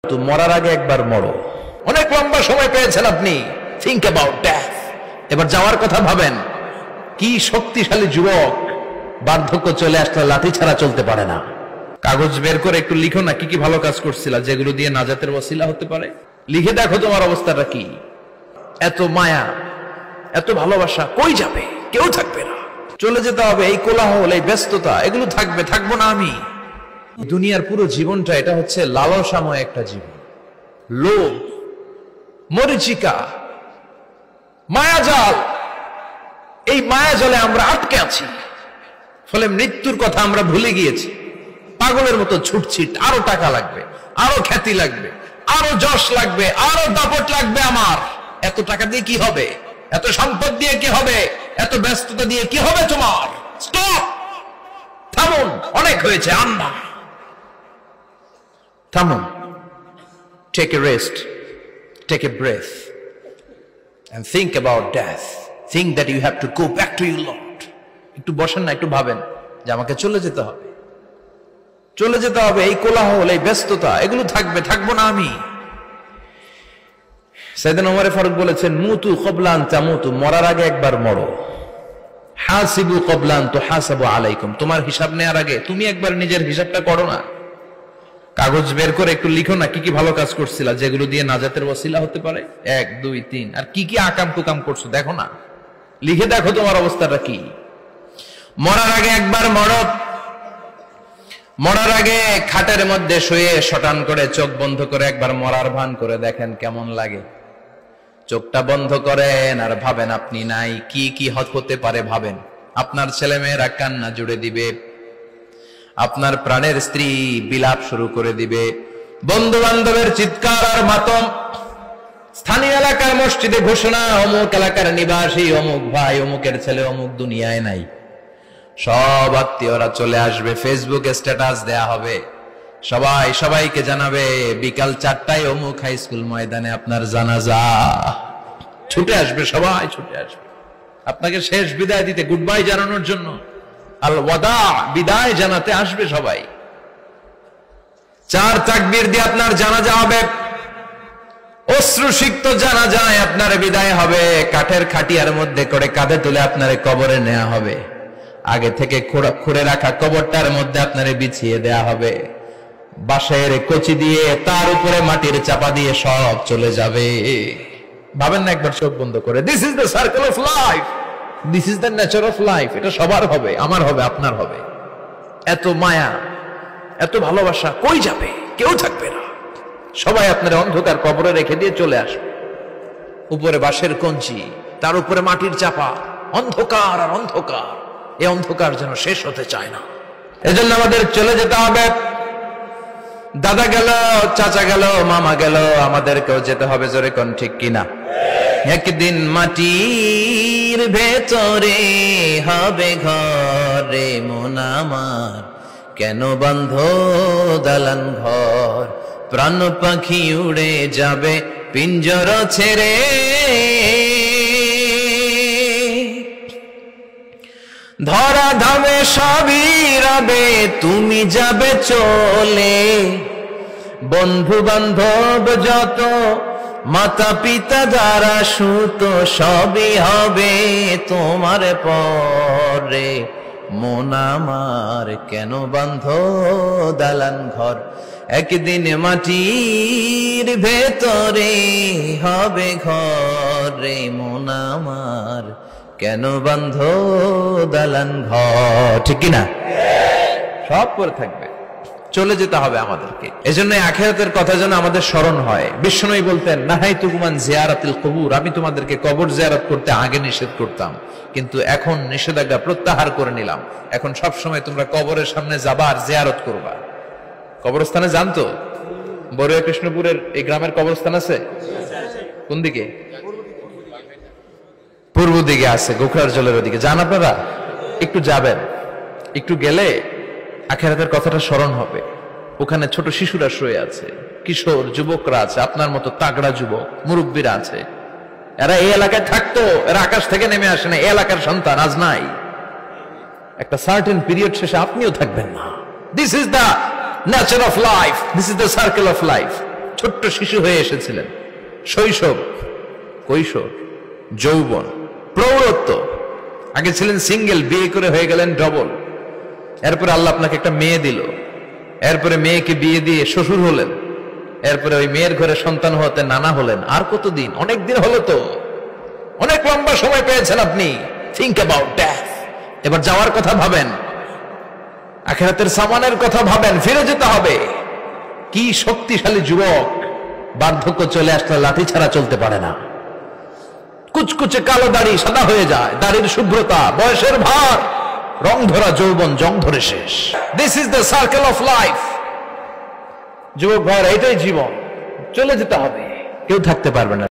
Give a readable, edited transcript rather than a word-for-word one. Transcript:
তো মরার আগে একবার মরো। অনেক লম্বা সময় পেয়েছেন আপনি, থিংক অ্যাবাউট ডেথ। এবার যাওয়ার কথা ভাবেন। কি শক্তিশালী যুবক, বার্ধক্য চলে আসলে লাঠি ছাড়া চলতে পারে না। কাগজ বের করে একটু লিখো না, কি কি ভালো কাজ করছিলা যেগুলো দিয়ে নাজাতের ওসিলা হতে পারে। লিখে দেখো তোমার অবস্থাটা কি। এত মায়া, এত ভালোবাসা কই যাবে? কেউ থাকবে না, চলে যেতে হবে। এই কোলাহল, এই ব্যস্ততা, এগুলো থাকবে, থাকবো না আমি। দুনিয়ার পুরো জীবনটা এটা হচ্ছে লালসাময় একটা জীবন। লোভ, মরিচিকা, মায়াজাল। এই মায়াজালে আমরা আটকে আছি, ফলে মৃত্যুর কথা আমরা ভুলে গিয়েছি। পাগলের মতো ছুটছিট, আরো টাকা লাগবে, আরো খ্যাতি লাগবে, আরো যশ লাগবে, আরো দাপট লাগবে আমার। এত টাকা দিয়ে কি হবে? এত সম্পদ দিয়ে কি হবে? এত ব্যস্ততা দিয়ে কি হবে তোমার? স্টপ, থামুন, অনেক হয়েছে, আন্না থামুন। Take a rest, take a breath and think about death. Think that you have to go back to your Lord. একটু বসেন না, একটু ভাবেন যে আমাকে চলে যেতে হবে, চলে যেতে হবে। এই কোলাহল, এই ব্যস্ততা, এগুলো থাকবে, থাকবো না আমি। সাইয়েদনা ওমর ফারুক বলেছেন, মুতু ক্বাবলা আন তামুতু, মরার আগে একবার মরো। হাসিবু ক্বাবলা আন তুহাসাবু আলাইকুম, তোমার হিসাব নেওয়ার আগে তুমি একবার নিজের হিসাবটা করো না। কাগজ বের করে একটু লিখো না, কি কি ভালো কাজ করছিলা যেগুলো দিয়ে নাজাতের ওসিলা হতে পারে। 1 2 3, আর কি কি আকাম কুকাম করছো দেখো না, লিখে দেখো তোমার অবস্থাটা কি। মরার আগে একবার মরো। মরার আগে খাটের মধ্যে শুয়ে শটান করে চোখ বন্ধ করে একবার মরার ভান করে দেখেন কেমন লাগে। চোখটা বন্ধ করেন আর ভাবেন আপনি নাই, কি কি হতে পারে ভাবেন। আপনার ছেলে মেয়েরা কান্না জুড়ে দিবে, আপনার প্রাণের স্ত্রী বিলাপ শুরু করে দিবে, বন্ধু বান্ধবের চিৎকার আর মাতম, স্থানীয় এলাকার মসজিদে ঘোষণা, অমুক এলাকার নিবাসী অমুক ভাই, অমুকের ছেলে অমুক দুনিয়ায় নাই। সব আত্মীয়রা চলে আসবে, ফেসবুকে স্ট্যাটাস দেয়া হবে, সবাই সবাইকে জানাবে বিকাল 4টায় অমুক হাই স্কুল ময়দানে আপনার জানাজা। ছুটে আসবে, সবাই ছুটে আসবে আপনাকে শেষ বিদায় দিতে, গুড বাই জানানোর জন্য, আল ওয়াদা, বিদায় জানাতে আসবে সবাই। 4 তাকবীর দিয়ে আপনার জানাজা হবে, অশ্রুসিক্ত জানাজায় আপনার বিদায় হবে। কাঠের খাটিয়ার মধ্যে করে কাঁধে তুলে আপনার কবরে নেওয়া হবে। আগে থেকে খুঁড়ে রাখা কবরটার মধ্যে আপনারে বিছিয়ে দেয়া হবে। বাঁশের কচি দিয়ে তার উপরে মাটির চাপা দিয়ে সব চলে যাবে। ভাবেন না একবার চোখ বন্ধ করে, this is the circle of life, this is the nature of life. এটা সবার হবে, আমার হবে, আপনার হবে। এত মায়া, এত ভালোবাসা কই যাবে? কেউ থাকবে না, সবাই আপনার অন্ধকার কবরে রেখে দিয়ে চলে আসবে। উপরে বাঁশের কঞ্চি, তার উপরে মাটির চাপা, অন্ধকার আর অন্ধকার। এই অন্ধকার যেন শেষ হতে চায় না। এজন্য আমাদের চলে যেতে হবে। দাদা গেল, চাচা গেল, মামা গেল, আমাদেরকেও যেতে হবে। জোরে কোন ঠিক কিনা? একদিন মাটির ভেতরে হবে ঘরে মন আমার, কেন বন্ধ দালান ঘর? প্রাণ পাখি উড়ে যাবে পিঞ্জর ছেড়ে, ধরা ধামে সবই রবে, তুমি যাবে চলে। বন্ধু বান্ধব যত, মাতা পিতা যারা সুত, সবই হবে তোমার পরে। মন আমার কেন বন্ধ দালান ঘর? একদিন মাটির ভেতরে হবে ঘরে মন আমার, কেন বন্ধ দালান ঘর? ঠিক কিনা? সব করে থাকবে, চলে যেতে হবে আমাদেরকে। এজন্য আখিরাতের কথা যেন আমাদের স্মরণ হয়। বিশ্বনবী বলতেন, নাহাইতুকুমান জিয়ারাতিল কুবুর, আমি তোমাদেরকে কবর জিয়ারত করতে আগে নিষেধ করতাম, কিন্তু এখন নিষেধাজ্ঞা প্রত্যাহার করে নিলাম। এখন সব সময় তোমরা কবরের সামনে যাবা আর জিয়ারত করবা। কবরস্থানে জানতো বড়ুয়া কৃষ্ণপুরের এই গ্রামের কবরস্থান আছে কোন দিকে? পূর্ব দিকে আছে, গোখরার জলের ওদিকে। যান আপনারা, একটু যাবেন, একটু গেলে আখিরাতের কথাটা স্মরণ হবে। ওখানে ছোট শিশুরা শুয়ে আছে, কিশোর যুবকরা আছে, আপনার মতো তাগড়া যুবক, মুরব্বীরা আছে। এরা এই এলাকায় থাকতো, এরা আকাশ থেকে নেমে আসে না, এই এলাকার সন্তান, আজ নাই। একটা সার্টেন পিরিয়ড শেষে আপনিও থাকবেন না। This is the nature of life, this is the circle of life. ছোট্ট শিশু হয়ে এসেছিলেন, শৈশব, কৈশোর, যৌবন, প্রৌঢ়ত্ব। আগে ছিলেন সিঙ্গেল, বিয়ে করে হয়ে গেলেন ডবল। এরপরে আল্লাহ আপনাকে একটা মেয়ে দিল, এরপরে মেয়েকে বিয়ে দিয়ে শ্বশুর হলেন, এরপরে ওই মেয়ের ঘরে সন্তান হতে নানা হলেন। আর কতদিন? অনেক দিন হলো তো, অনেক লম্বা সময় পেয়েছেন আপনি। Think about death. এবার যাওয়ার কথা ভাবেন, আখিরাতের সামানের কথা ভাবেন, ফিরে যেতে হবে। কি শক্তিশালী যুবক! বার্ধক্য চলে আসলে লাঠি ছাড়া চলতে পারে না। কুচকুচে কালো দাড়ি সাদা হয়ে যায়, দাড়ির শুভ্রতা, বয়সের ভার, রং ধরা যৌবন জং ধরে শেষ। This is the circle of life. যুবক ভাইরা, এটাই জীবন, চলে যেতে হবে, কেউ থাকতে পারবে না।